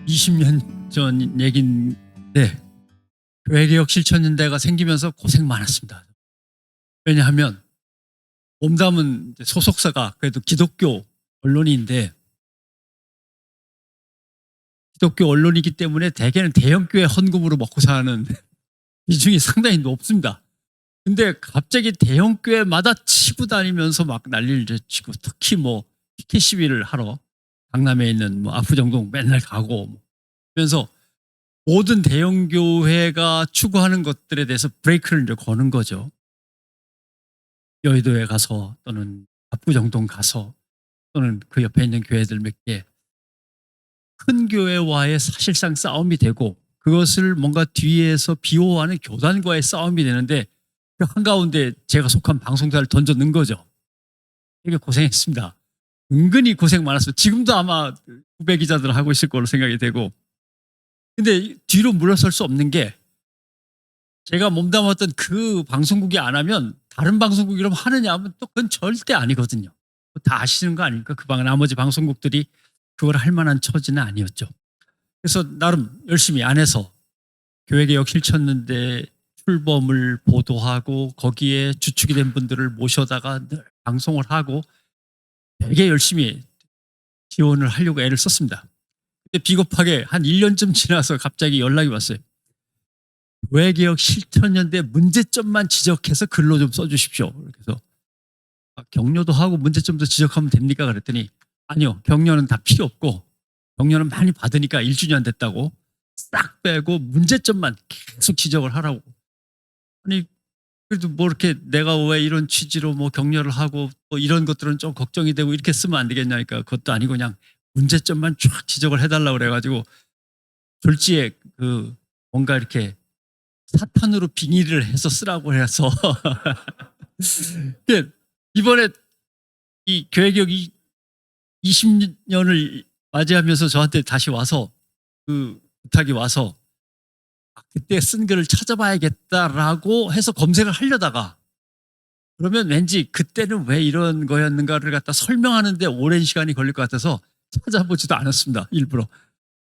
20년 전 얘기인데 교회개혁 실천연대가 생기면서 고생 많았습니다. 왜냐하면 몸담은 소속사가 그래도 기독교 언론인데 기독교 언론이기 때문에 대개는 대형교회 헌금으로 먹고 사는 비중이 상당히 높습니다. 근데 갑자기 대형교회마다 치고 다니면서 막 난리를 치고 특히 뭐 피켓 시위를 하러 강남에 있는 뭐 압구정동 맨날 가고 그러면서 모든 대형교회가 추구하는 것들에 대해서 브레이크를 이제 거는 거죠. 여의도에 가서 또는 압구정동 가서 또는 그 옆에 있는 교회들 몇 개 큰 교회와의 사실상 싸움이 되고 그것을 뭔가 뒤에서 비호하는 교단과의 싸움이 되는데 그 한가운데 제가 속한 방송사를 던져 넣은 거죠. 되게 고생했습니다. 은근히 고생 많았어요. 지금도 아마 후배 기자들 하고 있을 걸로 생각이 되고 근데 뒤로 물러설 수 없는 게 제가 몸담았던 그 방송국이 안 하면 다른 방송국이 그럼 하느냐 하면 또 그건 절대 아니거든요. 다 아시는 거 아닙니까? 나머지 방송국들이 그걸 할 만한 처지는 아니었죠. 그래서 나름 열심히 안에서 교회개혁 실천연대 출범을 보도하고 거기에 주축이 된 분들을 모셔다가 늘 방송을 하고 되게 열심히 지원을 하려고 애를 썼습니다. 근데 비겁하게 한 1년쯤 지나서 갑자기 연락이 왔어요. 교회개혁 실천연대 문제점만 지적해서 글로 좀 써주십시오. 그래서 격려도 하고 문제점도 지적하면 됩니까? 그랬더니 아니요. 격려는 다 필요 없고 격려는 많이 받으니까 1주년 됐다고 싹 빼고 문제점만 계속 지적을 하라고. 아니 그래도 뭐 이렇게 내가 왜 이런 취지로 뭐 격려를 하고 또 이런 것들은 좀 걱정이 되고 이렇게 쓰면 안 되겠냐니까 그것도 아니고 그냥 문제점만 쫙 지적을 해달라고 그래가지고 졸지에 그 뭔가 이렇게 사탄으로 빙의를 해서 쓰라고 해서 이번에 이 교회개혁이 20년을 맞이하면서 저한테 다시 와서 그 부탁이 와서 그때 쓴 글을 찾아봐야겠다라고 해서 검색을 하려다가 그러면 왠지 그때는 왜 이런 거였는가를 갖다 설명하는데 오랜 시간이 걸릴 것 같아서 찾아보지도 않았습니다. 일부러.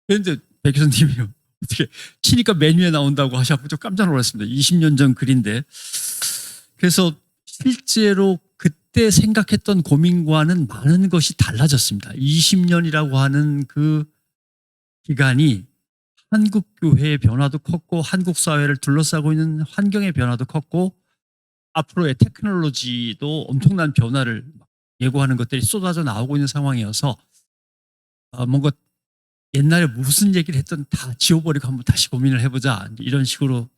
그런데 백 교수님이 어떻게 치니까 메뉴에 나온다고 하셔서 좀 깜짝 놀랐습니다. 20년 전 글인데. 그래서 실제로 그때 생각했던 고민과는 많은 것이 달라졌습니다. 20년이라고 하는 그 기간이 한국 교회의 변화도 컸고 한국 사회를 둘러싸고 있는 환경의 변화도 컸고 앞으로의 테크놀로지도 엄청난 변화를 예고하는 것들이 쏟아져 나오고 있는 상황이어서 뭔가 옛날에 무슨 얘기를 했던 다 지워버리고 한번 다시 고민을 해보자 이런 식으로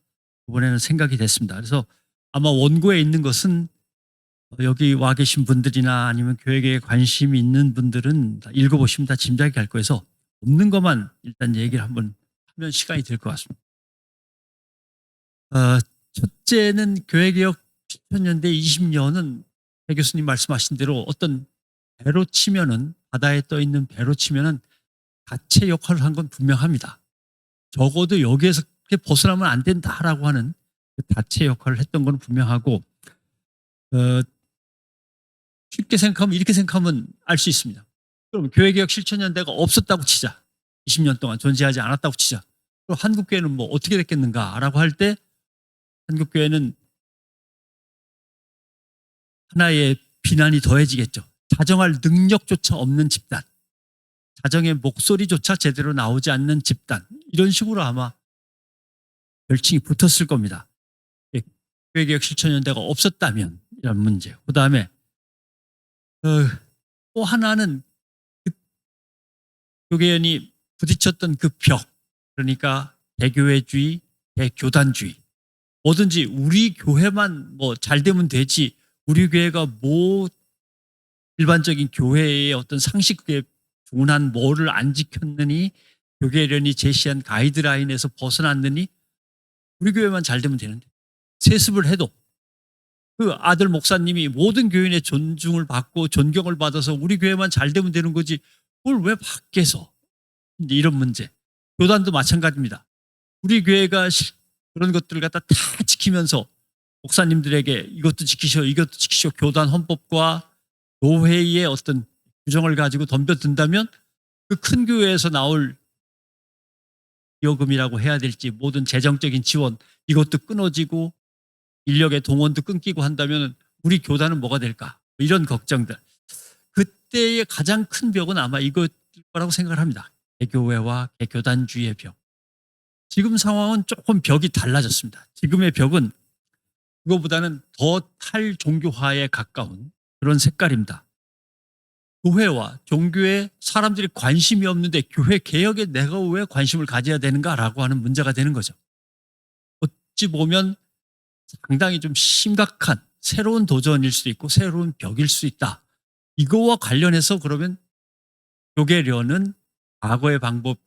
이번에는 생각이 됐습니다. 그래서 아마 원고에 있는 것은 여기 와 계신 분들이나 아니면 교회에 관심이 있는 분들은 다 읽어보시면 다 짐작이 갈 거여서 없는 것만 일단 얘기를 한번 하면 시간이 될 것 같습니다. 첫째는 교회개혁 10년대 20년은 배 교수님 말씀하신 대로 어떤 배로 치면은 바다에 떠 있는 배로 치면은 자체 역할을 한 건 분명합니다. 적어도 여기에서 벗어나면 안 된다라고 하는 그 자체 역할을 했던 건 분명하고 쉽게 생각하면 이렇게 생각하면 알 수 있습니다. 그럼 교회개혁 실천연대가 없었다고 치자. 20년 동안 존재하지 않았다고 치자. 그럼 한국교회는 뭐 어떻게 됐겠는가라고 할 때 한국교회는 하나의 비난이 더해지겠죠. 자정할 능력조차 없는 집단. 자정의 목소리조차 제대로 나오지 않는 집단. 이런 식으로 아마 별칭이 붙었을 겁니다. 교회개혁 실천연대가 없었다면 이런 문제. 그다음에 또 하나는 그 교계연이 부딪혔던 그 벽. 그러니까 대교회주의, 대교단주의. 뭐든지 우리 교회만 뭐 잘 되면 되지 우리 교회가 뭐 일반적인 교회의 어떤 상식에 준한 뭐를 안 지켰느니 교계련이 제시한 가이드라인에서 벗어났느니 우리 교회만 잘 되면 되는데 세습을 해도 그 아들 목사님이 모든 교인의 존중을 받고 존경을 받아서 우리 교회만 잘 되면 되는 거지 그걸 왜 밖에서 이런 문제. 교단도 마찬가지입니다. 우리 교회가 그런 것들을 갖다 다 지키면서 목사님들에게 이것도 지키시오 이것도 지키시오 교단 헌법과 노회의 어떤 규정을 가지고 덤벼든다면 그 큰 교회에서 나올 기여금이라고 해야 될지 모든 재정적인 지원 이것도 끊어지고 인력의 동원도 끊기고 한다면 우리 교단은 뭐가 될까? 이런 걱정들. 그때의 가장 큰 벽은 아마 이거일 거라고 생각을 합니다. 개교회와 개교단주의의 벽. 지금 상황은 조금 벽이 달라졌습니다. 지금의 벽은 그거보다는 더 탈종교화에 가까운 그런 색깔입니다. 교회와 종교에 사람들이 관심이 없는데 교회 개혁에 내가 왜 관심을 가져야 되는가라고 하는 문제가 되는 거죠. 어찌 보면 상당히 좀 심각한 새로운 도전일 수도 있고 새로운 벽일 수 있다. 이거와 관련해서 그러면 교계련은 과거의 방법,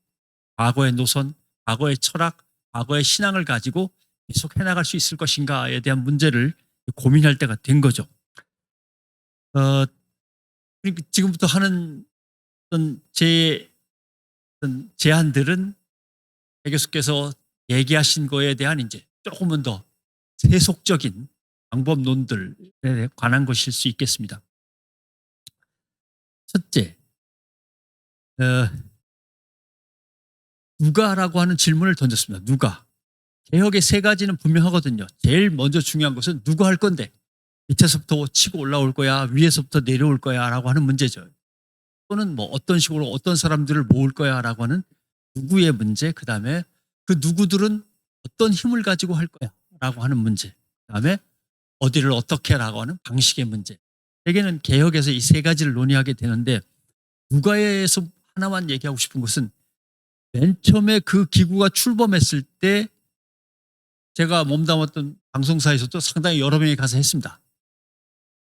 과거의 노선, 과거의 철학, 과거의 신앙을 가지고 계속 해나갈 수 있을 것인가에 대한 문제를 고민할 때가 된 거죠. 그러니까 지금부터 하는 어떤 어떤 제안들은 배 교수께서 얘기하신 거에 대한 이제 조금은 더 세속적인 방법론들에 관한 것일 수 있겠습니다. 첫째, 누가라고 하는 질문을 던졌습니다. 누가? 개혁의 세 가지는 분명하거든요. 제일 먼저 중요한 것은 누가 할 건데 밑에서부터 치고 올라올 거야, 위에서부터 내려올 거야 라고 하는 문제죠. 또는 뭐 어떤 식으로 어떤 사람들을 모을 거야 라고 하는 누구의 문제, 그 다음에 그 누구들은 어떤 힘을 가지고 할 거야 라고 하는 문제, 그 다음에 어디를 어떻게 라고 하는 방식의 문제. 대개는 개혁에서 이 세 가지를 논의하게 되는데 누가에서 하나만 얘기하고 싶은 것은 맨 처음에 그 기구가 출범했을 때 제가 몸담았던 방송사에서도 상당히 여러 명이 가서 했습니다.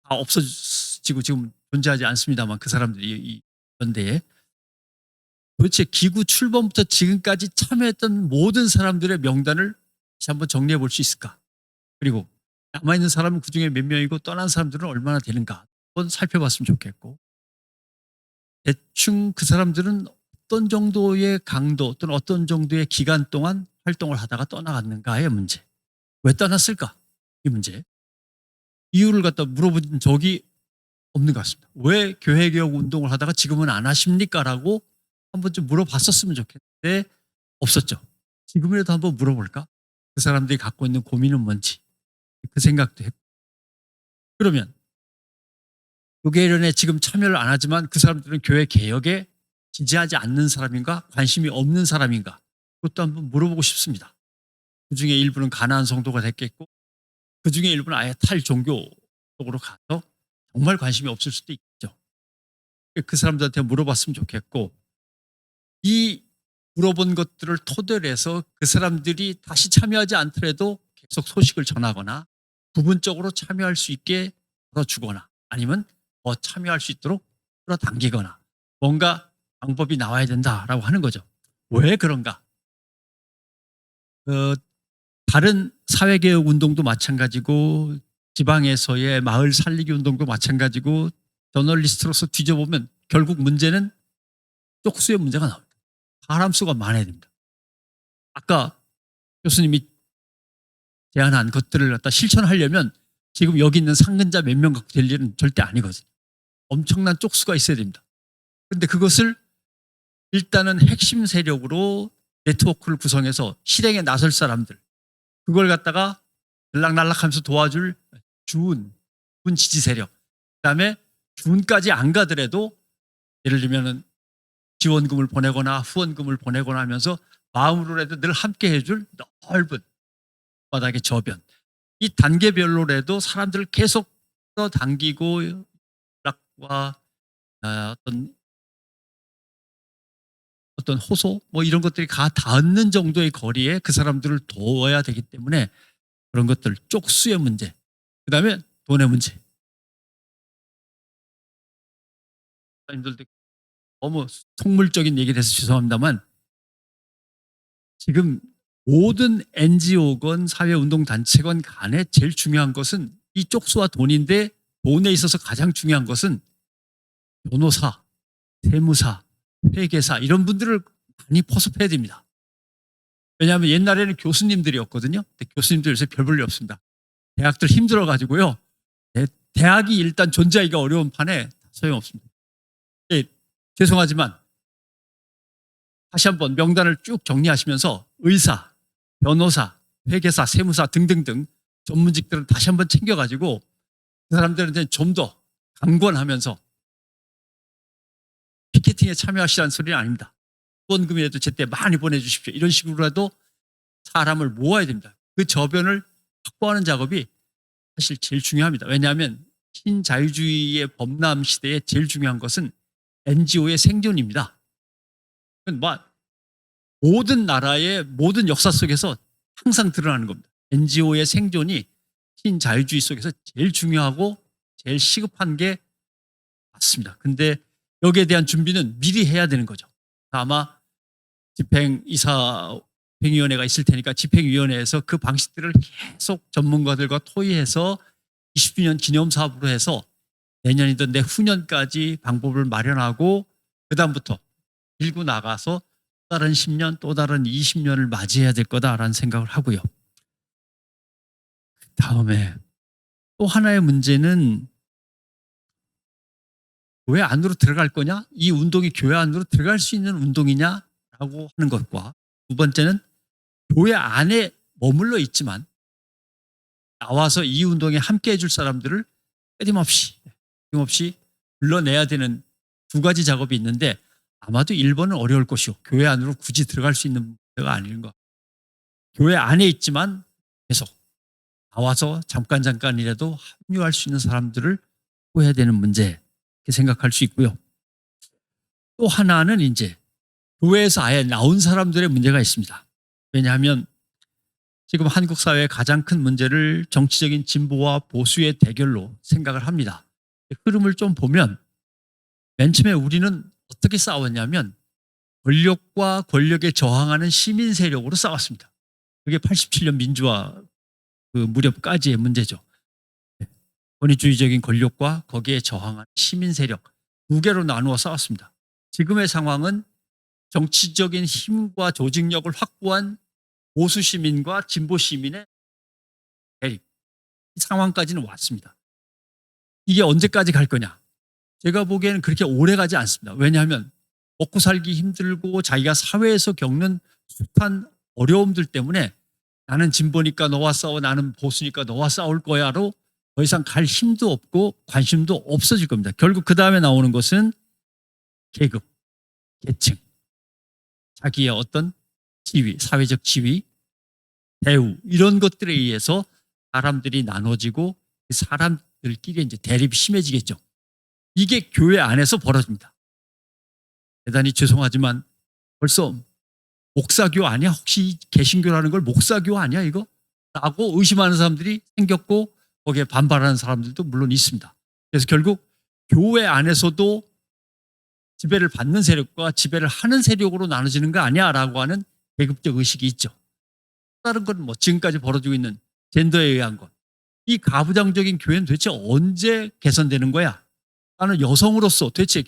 다 없어지고 지금 존재하지 않습니다만 그 사람들이 이 연대에 도대체 기구 출범부터 지금까지 참여했던 모든 사람들의 명단을 다시 한번 정리해 볼 수 있을까? 그리고 남아있는 사람은 그중에 몇 명이고 떠난 사람들은 얼마나 되는가 한번 살펴봤으면 좋겠고 대충 그 사람들은 어떤 정도의 강도 또는 어떤 정도의 기간 동안 활동을 하다가 떠나갔는가의 문제. 왜 떠났을까? 이 문제. 이유를 갖다 물어본 적이 없는 것 같습니다. 왜 교회개혁 운동을 하다가 지금은 안 하십니까? 라고 한번 좀 물어봤었으면 좋겠는데 없었죠. 지금이라도 한번 물어볼까? 그 사람들이 갖고 있는 고민은 뭔지. 그 생각도 했고. 그러면 교계련에 지금 참여를 안 하지만 그 사람들은 교회 개혁에 지지하지 않는 사람인가? 관심이 없는 사람인가? 그것도 한번 물어보고 싶습니다. 그중에 일부는 가나안 성도가 됐겠고 그중에 일부는 아예 탈종교 쪽으로 가서 정말 관심이 없을 수도 있죠. 그 사람들한테 물어봤으면 좋겠고 이 물어본 것들을 토대로 해서 그 사람들이 다시 참여하지 않더라도 계속 소식을 전하거나 부분적으로 참여할 수 있게 풀어주거나 아니면 더 참여할 수 있도록 끌어당기거나 뭔가 방법이 나와야 된다라고 하는 거죠. 왜 그런가? 다른 사회개혁 운동도 마찬가지고 지방에서의 마을 살리기 운동도 마찬가지고 저널리스트로서 뒤져보면 결국 문제는 쪽수의 문제가 나옵니다. 사람 수가 많아야 됩니다. 아까 교수님이 제안한 것들을 갖다 실천하려면 지금 여기 있는 상근자 몇 명 갖고 될 일은 절대 아니거든요. 엄청난 쪽수가 있어야 됩니다. 그런데 그것을 일단은 핵심 세력으로 네트워크를 구성해서 실행에 나설 사람들 그걸 갖다가 들락날락하면서 도와줄 준 지지 세력 그다음에 준까지 안 가더라도 예를 들면은 지원금을 보내거나 후원금을 보내거나 하면서 마음으로라도 늘 함께 해줄 넓은 바닥의 저변 이 단계별로라도 사람들을 계속 당기고 연락과 어떤 호소 뭐 이런 것들이 다 닿는 정도의 거리에 그 사람들을 도와야 되기 때문에 그런 것들 쪽수의 문제 그다음에 돈의 문제 님들도 너무 속물적인 얘기를 해서 죄송합니다만 지금 모든 NGO건 사회운동단체건 간에 제일 중요한 것은 이 쪽수와 돈인데 돈에 있어서 가장 중요한 것은 변호사, 세무사, 회계사 이런 분들을 많이 포섭해야 됩니다. 왜냐하면 옛날에는 교수님들이었거든요. 근데 교수님들 요새 별 볼 일 없습니다. 대학들 힘들어가지고요. 대학이 일단 존재하기가 어려운 판에 소용없습니다. 죄송하지만 다시 한번 명단을 쭉 정리하시면서 의사, 변호사, 회계사, 세무사 등등등 전문직들은 다시 한번 챙겨가지고 그 사람들한테 좀 더 강권하면서 피켓팅에 참여하시라는 소리는 아닙니다. 후원금이라도 제때 많이 보내주십시오. 이런 식으로라도 사람을 모아야 됩니다. 그 저변을 확보하는 작업이 사실 제일 중요합니다. 왜냐하면 신자유주의의 범람 시대에 제일 중요한 것은 NGO의 생존입니다. 뭐 모든 나라의 모든 역사 속에서 항상 드러나는 겁니다. NGO의 생존이 신자유주의 속에서 제일 중요하고 제일 시급한 게 맞습니다. 근데 여기에 대한 준비는 미리 해야 되는 거죠. 아마 집행위원회가 있을 테니까 집행위원회에서 그 방식들을 계속 전문가들과 토의해서 20주년 기념사업으로 해서 내년이든 내후년까지 방법을 마련하고 그다음부터 밀고 나가서 또 다른 10년 또 다른 20년을 맞이해야 될 거다라는 생각을 하고요. 다음에 또 하나의 문제는 교회 안으로 들어갈 거냐? 이 운동이 교회 안으로 들어갈 수 있는 운동이냐라고 하는 것과 두 번째는 교회 안에 머물러 있지만 나와서 이 운동에 함께 해줄 사람들을 끊임없이 불러내야 되는 두 가지 작업이 있는데 아마도 1번은 어려울 것이고 교회 안으로 굳이 들어갈 수 있는 문제가 아닌 것. 교회 안에 있지만 계속 나와서 잠깐이라도 합류할 수 있는 사람들을 구해야 되는 문제 이렇게 생각할 수 있고요. 또 하나는 이제 교회에서 아예 나온 사람들의 문제가 있습니다. 왜냐하면 지금 한국 사회의 가장 큰 문제를 정치적인 진보와 보수의 대결로 생각을 합니다. 흐름을 좀 보면 맨 처음에 우리는 어떻게 싸웠냐면 권력과 권력에 저항하는 시민 세력으로 싸웠습니다. 그게 87년 민주화 그 무렵까지의 문제죠. 권위주의적인 권력과 거기에 저항하는 시민 세력 두 개로 나누어 싸웠습니다. 지금의 상황은 정치적인 힘과 조직력을 확보한 보수 시민과 진보 시민의 대립 이 상황까지는 왔습니다. 이게 언제까지 갈 거냐? 제가 보기에는 그렇게 오래 가지 않습니다. 왜냐하면 먹고 살기 힘들고 자기가 사회에서 겪는 숱한 어려움들 때문에 나는 진보니까 너와 싸워, 나는 보수니까 너와 싸울 거야로 더 이상 갈 힘도 없고 관심도 없어질 겁니다. 결국 그 다음에 나오는 것은 계급, 계층, 자기의 어떤 지위, 사회적 지위, 대우 이런 것들에 의해서 사람들이 나눠지고 그 사람들끼리 이제 대립이 심해지겠죠. 이게 교회 안에서 벌어집니다. 대단히 죄송하지만 벌써 목사교 아니야? 혹시 개신교라는 걸 목사교 아니야 이거? 라고 의심하는 사람들이 생겼고 거기에 반발하는 사람들도 물론 있습니다. 그래서 결국 교회 안에서도 지배를 받는 세력과 지배를 하는 세력으로 나눠지는 거 아니야? 라고 하는 계급적 의식이 있죠. 다른 건 뭐 지금까지 벌어지고 있는 젠더에 의한 것. 이 가부장적인 교회는 도대체 언제 개선되는 거야? 나는 여성으로서 도대체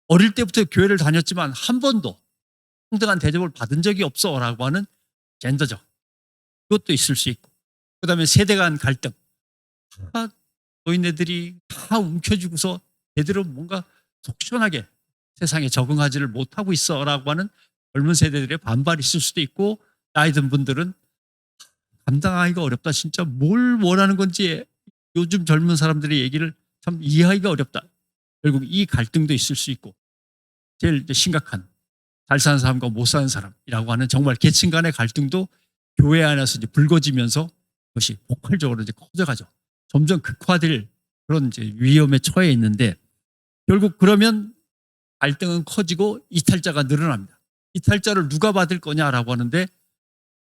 어릴 때부터 교회를 다녔지만 한 번도 평등한 대접을 받은 적이 없어 라고 하는 젠더적 그것도 있을 수 있고 그다음에 세대 간 갈등 다 노인네들이 다 움켜쥐고서 제대로 뭔가 속 시원하게 세상에 적응하지를 못하고 있어 라고 하는 젊은 세대들의 반발이 있을 수도 있고 나이 든 분들은 감당하기가 어렵다. 진짜 뭘 원하는 건지 요즘 젊은 사람들의 얘기를 참 이해하기가 어렵다. 결국 이 갈등도 있을 수 있고 제일 심각한 잘 사는 사람과 못 사는 사람이라고 하는 정말 계층 간의 갈등도 교회 안에서 이제 불거지면서 그것이 폭발적으로 이제 커져가죠. 점점 극화될 그런 이제 위험에 처해 있는데 결국 그러면 갈등은 커지고 이탈자가 늘어납니다. 이탈자를 누가 받을 거냐라고 하는데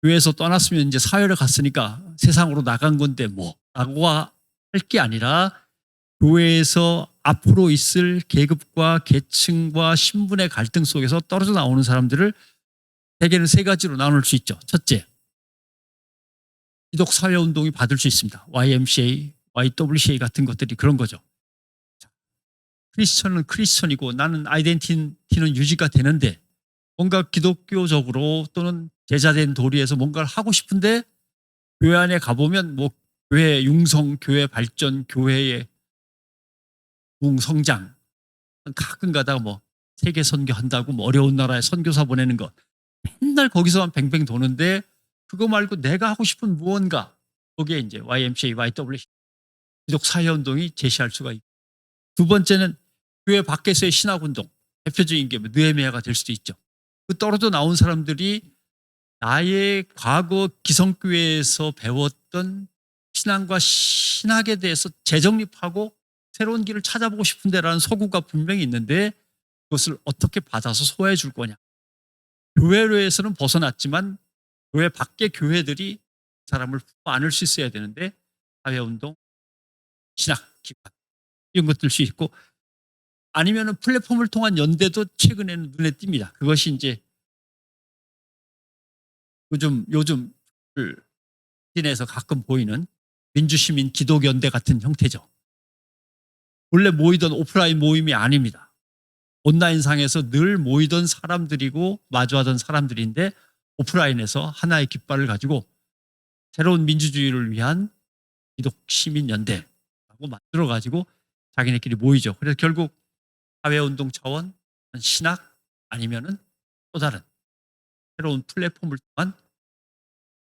교회에서 떠났으면 이제 사회를 갔으니까 세상으로 나간 건데 뭐라고 할 게 아니라 교회에서 앞으로 있을 계급과 계층과 신분의 갈등 속에서 떨어져 나오는 사람들을 대개는 세 가지로 나눌 수 있죠. 첫째, 기독사회운동이 받을 수 있습니다. YMCA, YWCA 같은 것들이 그런 거죠. 크리스천은 크리스천이고 나는 아이덴티티는 유지가 되는데 뭔가 기독교적으로 또는 제자된 도리에서 뭔가를 하고 싶은데 교회 안에 가보면 뭐 교회 융성, 교회 발전, 교회의 성장 가끔 가다가 뭐 세계 선교한다고 뭐 어려운 나라에 선교사 보내는 거 맨날 거기서만 뱅뱅 도는데 그거 말고 내가 하고 싶은 무언가 거기에 이제 YMCA, YWC 기독 사회운동이 제시할 수가 있고 두 번째는 교회 밖에서의 신학운동 대표적인 게뭐 느헤미야가 될 수도 있죠. 그 떨어져 나온 사람들이 나의 과거 기성교회에서 배웠던 신앙과 신학에 대해서 재정립하고 새로운 길을 찾아보고 싶은데라는 소구가 분명히 있는데 그것을 어떻게 받아서 소화해 줄 거냐. 교회로에서는 벗어났지만 교회 밖의 교회들이 사람을 안을 수 있어야 되는데 사회운동, 신학, 기관 이런 것들 수 있고 아니면은 플랫폼을 통한 연대도 최근에는 눈에 띕니다. 그것이 이제 요즘 시내에서 가끔 보이는 민주시민 기독연대 같은 형태죠. 원래 모이던 오프라인 모임이 아닙니다. 온라인상에서 늘 모이던 사람들이고 마주하던 사람들인데 오프라인에서 하나의 깃발을 가지고 새로운 민주주의를 위한 기독시민연대라고 만들어가지고 자기네끼리 모이죠. 그래서 결국 사회운동 차원, 신학 아니면은 또 다른 새로운 플랫폼을 통한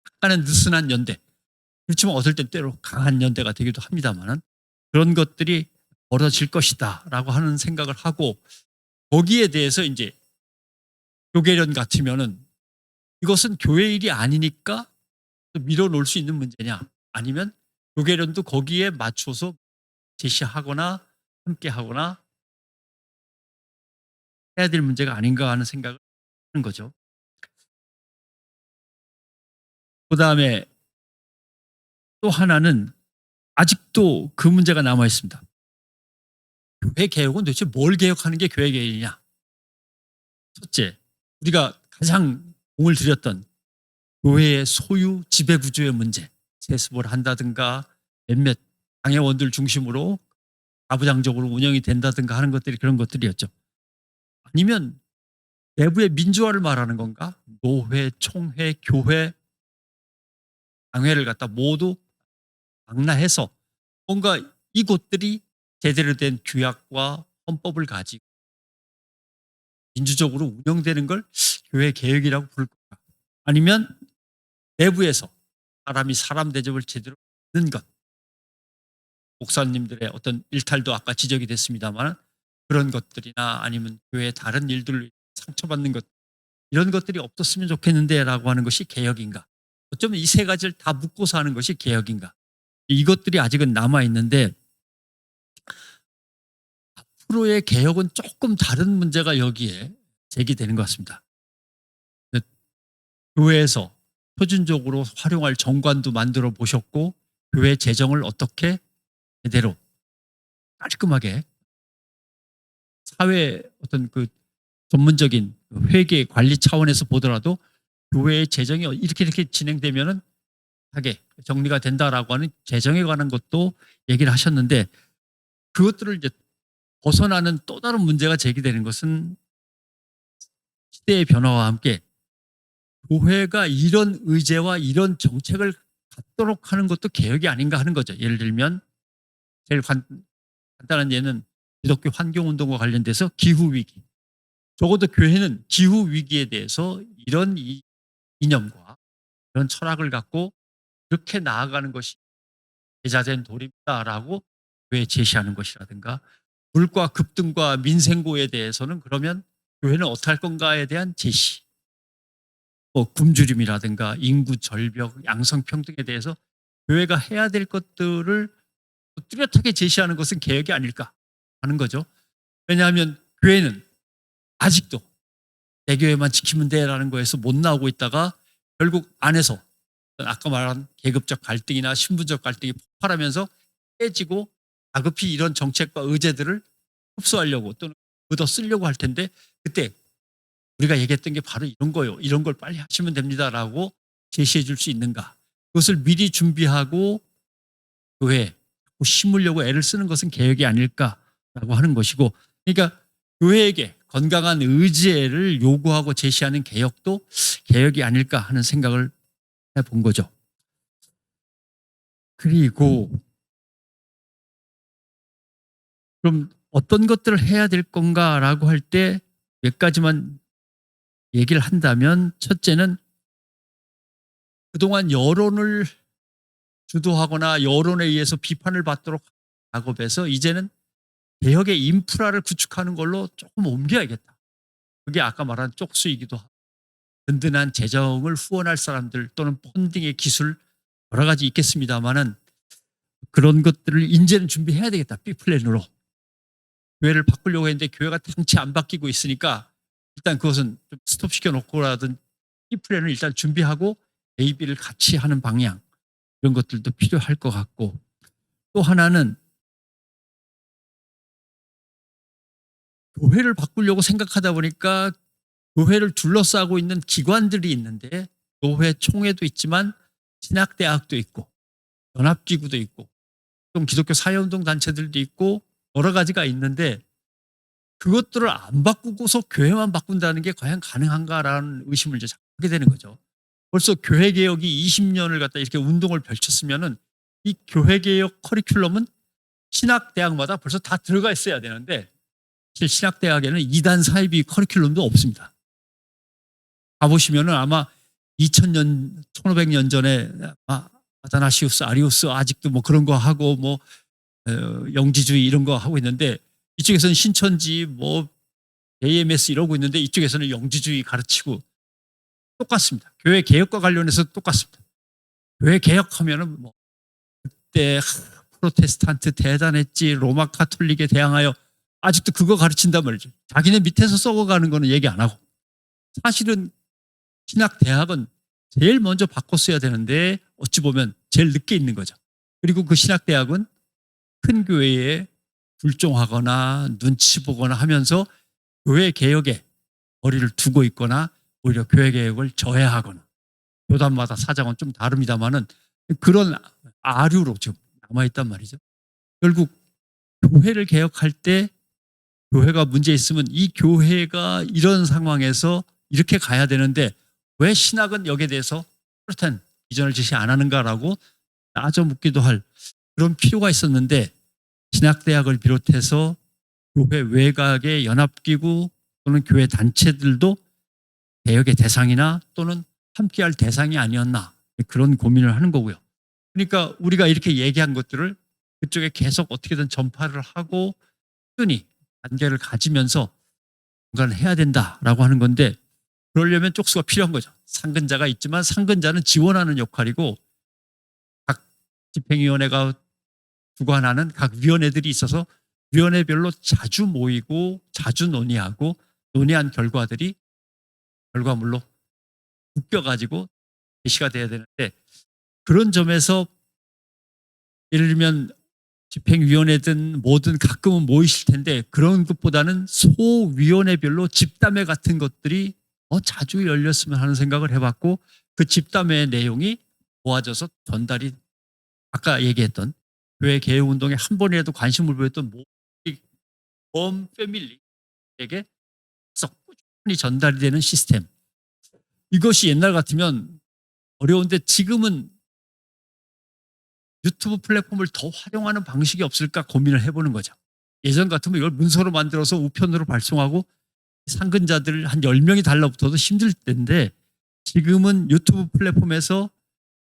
약간은 느슨한 연대. 그렇지만 어떨 땐 때로 강한 연대가 되기도 합니다만은 그런 것들이 벌어질 것이다라고 하는 생각을 하고 거기에 대해서 이제 교계련 같으면은 이것은 교회 일이 아니니까 밀어놓을 수 있는 문제냐 아니면 교계련도 거기에 맞춰서 제시하거나 함께하거나 해야 될 문제가 아닌가 하는 생각을 하는 거죠. 그다음에 또 하나는 아직도 그 문제가 남아 있습니다. 교회 개혁은 도대체 뭘 개혁하는 게 교회 개혁이냐? 첫째, 우리가 가장 공을 들였던 교회의 소유 지배 구조의 문제, 세습을 한다든가 몇몇 당회원들 중심으로 가부장적으로 운영이 된다든가 하는 것들이 그런 것들이었죠. 아니면 내부의 민주화를 말하는 건가? 노회, 총회, 교회, 당회를 갖다 모두 망라해서 뭔가 이곳들이 제대로 된 규약과 헌법을 가지고 민주적으로 운영되는 걸 교회 개혁이라고 부를까? 아니면 내부에서 사람이 사람 대접을 제대로 받는 것. 목사님들의 어떤 일탈도 아까 지적이 됐습니다만 그런 것들이나 아니면 교회의 다른 일들로 상처받는 것 이런 것들이 없었으면 좋겠는데라고 하는 것이 개혁인가? 어쩌면 이 세 가지를 다 묶고서 하는 것이 개혁인가? 이것들이 아직은 남아 있는데 앞으로의 개혁은 조금 다른 문제가 여기에 제기되는 것 같습니다. 교회에서 표준적으로 활용할 정관도 만들어 보셨고 교회 재정을 어떻게 제대로 깔끔하게 사회 어떤 그 전문적인 회계 관리 차원에서 보더라도 교회의 재정이 이렇게 진행되면은 하게 정리가 된다라고 하는 재정에 관한 것도 얘기를 하셨는데 그것들을 이제 벗어나는 또 다른 문제가 제기되는 것은 시대의 변화와 함께 교회가 이런 의제와 이런 정책을 갖도록 하는 것도 개혁이 아닌가 하는 거죠. 예를 들면 제일 간단한 예는 기독교 환경운동과 관련돼서 기후위기. 적어도 교회는 기후위기에 대해서 이런 이념과 이런 철학을 갖고 이렇게 나아가는 것이 제자된 도리다라고 교회에 제시하는 것이라든가 물가 급등과 민생고에 대해서는 그러면 교회는 어떻게 할 건가에 대한 제시 뭐 굶주림이라든가 인구 절벽, 양성평등에 대해서 교회가 해야 될 것들을 뚜렷하게 제시하는 것은 개혁이 아닐까 하는 거죠. 왜냐하면 교회는 아직도 내 교회만 지키면 돼라는 거에서 못 나오고 있다가 결국 안에서 아까 말한 계급적 갈등이나 신분적 갈등이 폭발하면서 깨지고 다급히 이런 정책과 의제들을 흡수하려고 또는 얻어 쓰려고 할 텐데 그때 우리가 얘기했던 게 바로 이런 거요. 이런 걸 빨리 하시면 됩니다라고 제시해 줄 수 있는가. 그것을 미리 준비하고 교회에 심으려고 애를 쓰는 것은 개혁이 아닐까라고 하는 것이고 그러니까 교회에게 건강한 의지를 요구하고 제시하는 개혁도 개혁이 아닐까 하는 생각을 해본 거죠. 그리고 그럼 어떤 것들을 해야 될 건가라고 할 때 몇 가지만 얘기를 한다면, 첫째는 그동안 여론을 주도하거나 여론에 의해서 비판을 받도록 작업해서 이제는 개혁의 인프라를 구축하는 걸로 조금 옮겨야겠다. 그게 아까 말한 쪽수이기도 하고, 든든한 재정을 후원할 사람들 또는 펀딩의 기술 여러 가지 있겠습니다만은, 그런 것들을 이제는 준비해야 되겠다. B플랜으로. 교회를 바꾸려고 했는데 교회가 당치 안 바뀌고 있으니까 일단 그것은 좀 스톱시켜 놓고라든 B플랜을 일단 준비하고 A, B를 같이 하는 방향, 이런 것들도 필요할 것 같고, 또 하나는 교회를 바꾸려고 생각하다 보니까 교회를 둘러싸고 있는 기관들이 있는데, 교회 총회도 있지만 신학대학도 있고 연합기구도 있고 좀 기독교 사회운동 단체들도 있고 여러 가지가 있는데, 그것들을 안 바꾸고서 교회만 바꾼다는 게 과연 가능한가라는 의심을 이제 하게 되는 거죠. 벌써 교회개혁이 20년을 갖다 이렇게 운동을 펼쳤으면은 이 교회개혁 커리큘럼은 신학대학마다 벌써 다 들어가 있어야 되는데, 사실 신학대학에는 이단 사이비 커리큘럼도 없습니다. 가보시면은 아마 2000년, 1500년 전에 아다나시우스, 아리우스 아직도 뭐 그런 거 하고 뭐 영지주의 이런 거 하고 있는데, 이쪽에서는 신천지 뭐 AMS 이러고 있는데 이쪽에서는 영지주의 가르치고 똑같습니다. 교회 개혁과 관련해서 똑같습니다. 교회 개혁하면은 뭐 그때 프로테스탄트 대단했지, 로마 카톨릭에 대항하여, 아직도 그거 가르친단 말이죠. 자기네 밑에서 썩어가는 거는 얘기 안 하고. 사실은 신학대학은 제일 먼저 바꿨어야 되는데 어찌 보면 제일 늦게 있는 거죠. 그리고 그 신학대학은 큰 교회에 불종하거나 눈치 보거나 하면서 교회 개혁에 거리를 두고 있거나 오히려 교회 개혁을 저해하거나, 교단마다 사정은 좀 다릅니다만은 그런 아류로 지금 남아있단 말이죠. 결국 교회를 개혁할 때 교회가 문제 있으면 이 교회가 이런 상황에서 이렇게 가야 되는데 왜 신학은 여기에 대해서 그렇단 비전을 제시 안 하는가라고 따져 묻기도 할 그런 필요가 있었는데, 신학대학을 비롯해서 교회 외곽의 연합기구 또는 교회 단체들도 개혁의 대상이나 또는 함께할 대상이 아니었나, 그런 고민을 하는 거고요. 그러니까 우리가 이렇게 얘기한 것들을 그쪽에 계속 어떻게든 전파를 하고 꾸준히 관계를 가지면서 뭔가를 해야 된다라고 하는 건데, 그러려면 쪽수가 필요한 거죠. 상근자가 있지만 상근자는 지원하는 역할이고, 각 집행위원회가 주관하는 각 위원회들이 있어서 위원회별로 자주 모이고 자주 논의하고, 논의한 결과물로 묶여가지고 제시가 돼야 되는데, 그런 점에서 예를 들면 집행위원회든 뭐든 가끔은 모이실 텐데, 그런 것보다는 소위원회별로 집담회 같은 것들이 더 자주 열렸으면 하는 생각을 해봤고, 그 집담회 내용이 모아져서 전달이, 아까 얘기했던 교회 개혁운동에 한 번이라도 관심을 보였던 범 패밀리에게 썩 꾸준히 전달이 되는 시스템, 이것이 옛날 같으면 어려운데 지금은 유튜브 플랫폼을 더 활용하는 방식이 없을까 고민을 해보는 거죠. 예전 같으면 이걸 문서로 만들어서 우편으로 발송하고 상근자들 한 10명이 달라붙어도 힘들 텐데, 지금은 유튜브 플랫폼에서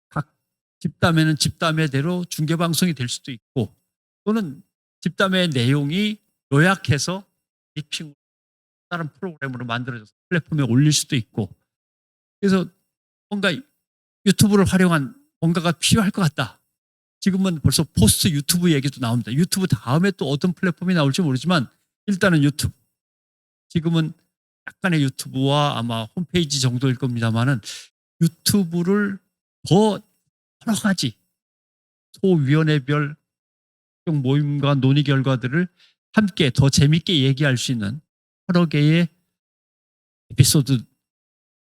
각 집담회는 집담회대로 중계방송이 될 수도 있고, 또는 집담회 내용이 요약해서 리핑 다른 프로그램으로 만들어져서 플랫폼에 올릴 수도 있고, 그래서 뭔가 유튜브를 활용한 뭔가가 필요할 것 같다. 지금은 벌써 포스트 유튜브 얘기도 나옵니다. 유튜브 다음에 또 어떤 플랫폼이 나올지 모르지만 일단은 유튜브. 지금은 약간의 유튜브와 아마 홈페이지 정도일 겁니다만은 유튜브를 더 여러 가지 소위원회별 모임과 논의 결과들을 함께 더 재밌게 얘기할 수 있는 여러 개의 에피소드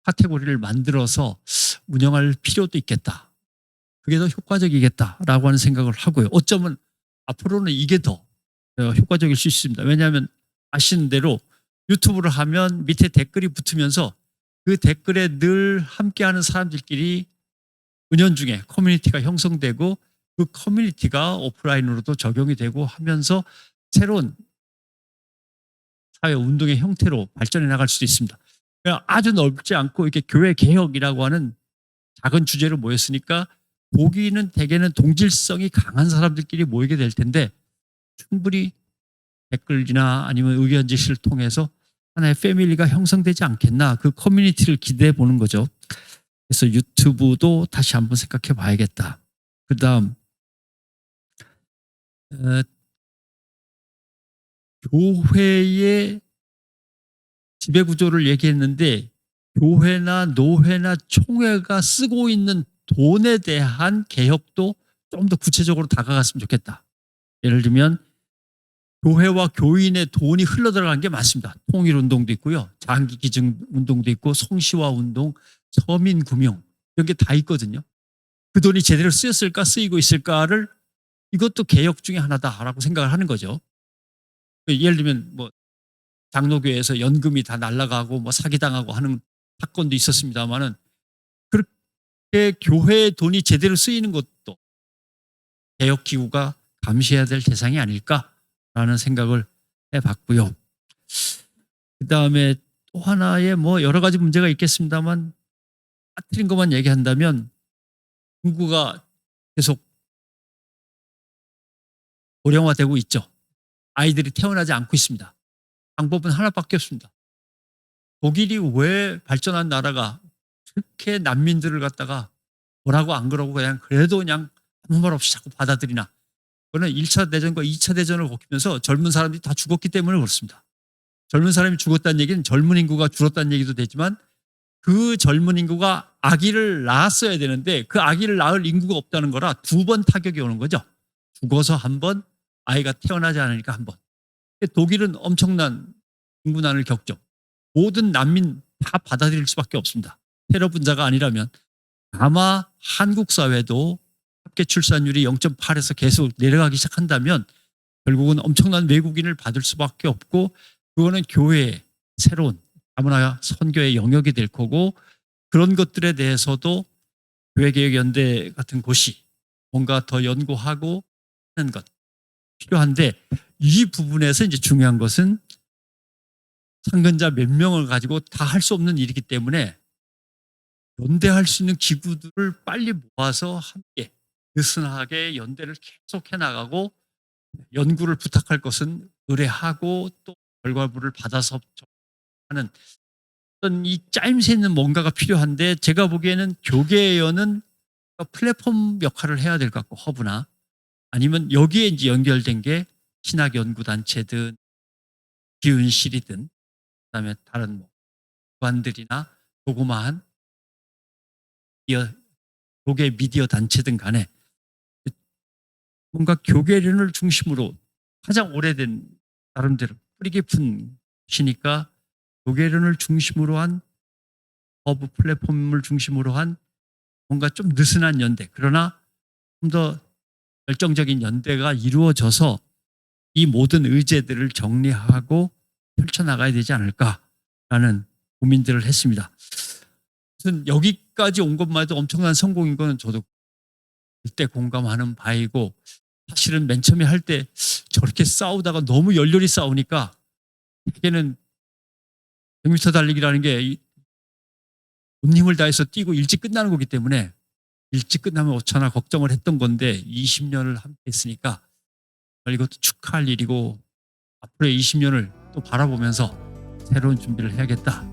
카테고리를 만들어서 운영할 필요도 있겠다. 그게 더 효과적이겠다라고 하는 생각을 하고요. 어쩌면 앞으로는 이게 더 효과적일 수 있습니다. 왜냐하면 아시는 대로 유튜브를 하면 밑에 댓글이 붙으면서 그 댓글에 늘 함께하는 사람들끼리 은연중에 커뮤니티가 형성되고, 그 커뮤니티가 오프라인으로도 적용이 되고 하면서 새로운 사회 운동의 형태로 발전해 나갈 수도 있습니다. 그냥 아주 넓지 않고 이렇게 교회 개혁이라고 하는 작은 주제로 모였으니까 거기는 대개는 동질성이 강한 사람들끼리 모이게 될 텐데 충분히 댓글이나 아니면 의견 제시를 통해서 하나의 패밀리가 형성되지 않겠나, 그 커뮤니티를 기대해 보는 거죠. 그래서 유튜브도 다시 한번 생각해 봐야겠다. 그 다음 교회의 지배구조를 얘기했는데 교회나 노회나 총회가 쓰고 있는 돈에 대한 개혁도 좀 더 구체적으로 다가갔으면 좋겠다. 예를 들면 교회와 교인의 돈이 흘러들어간 게 많습니다. 통일운동도 있고요. 장기기증운동도 있고 성시화 운동, 서민금융 이런 게 다 있거든요. 그 돈이 제대로 쓰였을까 쓰이고 있을까를 이것도 개혁 중에 하나다라고 생각을 하는 거죠. 예를 들면 뭐 장로교회에서 연금이 다 날아가고 뭐 사기당하고 하는 사건도 있었습니다만은 그렇게 교회의 돈이 제대로 쓰이는 것도 개혁기구가 감시해야 될 대상이 아닐까라는 생각을 해봤고요. 그 다음에 또 하나의 뭐 여러 가지 문제가 있겠습니다만 빠뜨린 것만 얘기한다면 인구가 계속 고령화되고 있죠. 아이들이 태어나지 않고 있습니다. 방법은 하나밖에 없습니다. 독일이 왜 발전한 나라가 그렇게 난민들을 갖다가 뭐라고 안 그러고 그래도 그냥 아무 말 없이 자꾸 받아들이나. 그거는 1차 대전과 2차 대전을 겪으면서 젊은 사람들이 다 죽었기 때문에 그렇습니다. 젊은 사람이 죽었다는 얘기는 젊은 인구가 줄었다는 얘기도 되지만 그 젊은 인구가 아기를 낳았어야 되는데 그 아기를 낳을 인구가 없다는 거라 2번 타격이 오는 거죠. 죽어서 한 번, 아이가 태어나지 않으니까 한 번. 독일은 엄청난 인구난을 겪죠. 모든 난민 다 받아들일 수밖에 없습니다. 테러 분자가 아니라면. 아마 한국 사회도 합계 출산율이 0.8에서 계속 내려가기 시작한다면 결국은 엄청난 외국인을 받을 수밖에 없고 그거는 교회의 새로운 아무나 선교의 영역이 될 거고 그런 것들에 대해서도 교회개혁연대 같은 곳이 뭔가 더 연구하고 하는 것 필요한데 이 부분에서 이제 중요한 것은 상근자 몇 명을 가지고 다 할 수 없는 일이기 때문에 연대할 수 있는 기구들을 빨리 모아서 함께 느슨하게 연대를 계속해 나가고 연구를 부탁할 것은 의뢰하고 또 결과물을 받아서 하는 어떤 이 짜임새 있는 뭔가가 필요한데 제가 보기에는 교계연은 플랫폼 역할을 해야 될 것 같고 허브나 아니면 여기에 이제 연결된 게 신학연구단체든 기은실이든 그다음에 다른 뭐 기관들이나 조그마한 교계 미디어 단체든 간에 뭔가 교계련을 중심으로 가장 오래된 나름대로 뿌리 깊은 시니까 교계련을 중심으로 한 허브 플랫폼을 중심으로 한 뭔가 좀 느슨한 연대 그러나 좀 더 결정적인 연대가 이루어져서 이 모든 의제들을 정리하고 펼쳐나가야 되지 않을까라는 고민들을 했습니다. 여기까지 온 것만 해도 엄청난 성공인 거는 저도 그때 공감하는 바이고 사실은 맨 처음에 할 때 저렇게 싸우다가 너무 열렬히 싸우니까 대개는 100m 달리기라는 게 온 힘을 다해서 뛰고 일찍 끝나는 거기 때문에 일찍 끝나면 어쩌나 걱정을 했던 건데 20년을 함께 했으니까 이것도 축하할 일이고 앞으로의 20년을 또 바라보면서 새로운 준비를 해야겠다